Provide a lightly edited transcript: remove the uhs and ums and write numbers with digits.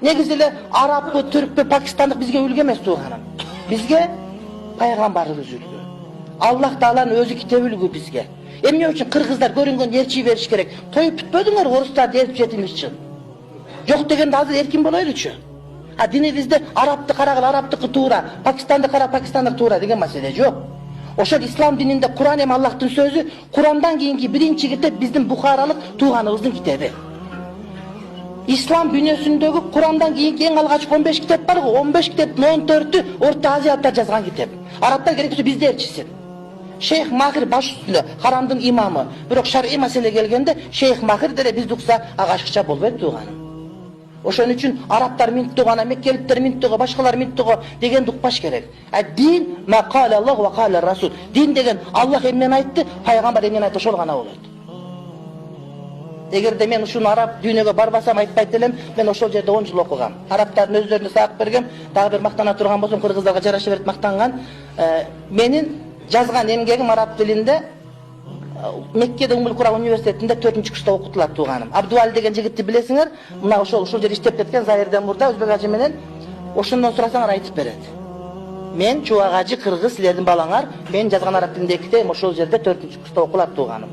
Негизи эле арабпы, түркпү, пакистандык бизге үлгү эмес тууганым. Бизге пайгамбарыбыз үлгү. Аллах Тааланын өзү китеби үлгү бизге. Эмне үчүн кыргыздар көрүнгөн элчи бериш керек? Тоюп бүтпөдүңөр орустарды эртип жетимиш жыл. Жок дегенде азыр эркин болойлучу. А динибизде арабты карагыла, арабтыкы туура, пакистанды кара, пакистандык туура деген маселе жок. Ошол ислам дининде Куран эми Аллахтын сөзү, Курандан кийинки биринчи китеп биздин бухаралык тууганыбыздын китеби. Ислам дүйнөсүндөгү Курандан кийинки эң алгачкы 15 китеп бар го, 15 китептин 14-ү Орто Азияда жазган китеп. Арабтар керектесе бизде элчиси. Шейх Махир баш үстүндө, харамдын имамы. Бирок шар'ий маселе келгенде Шейх Махир деле бизди укса агашыкча болбойт тууганым. Ошон үчүн арабтар минттүү гана, меккеликтер минттүү, башкалар минттүү дегенди укпаш керек. Дин ма кала Аллах ва кала Расул. Дин деген Аллах эмнени айтты, пайгамбар эмнени айтты, ошол гана болот. Эгерде мен ушуну араб дүйнөгө барбасам айтпайт элем, мен ошол жерде 10 жыл окугам. Арабтардын өздөрүнө саак бергем, дагы бир мактана турган болсом, кыргыздарга жараша берип мактанган. Менин жазган эмгегим араб тилинде Меккеде Умул Кура университетинде 4-курста окутулат тууганым. Абдуали деген жигитти билесиңер, мына ошол жерде иштеп кеткен Заирден мурда өзбек ажы менен ошондон сурасаңар айтып берет. Мен Чубак ажы кыргыз, силердин балаңар, мен жазган араб тилиндеги китебим ошол жерде 4-курста окулат тууганым.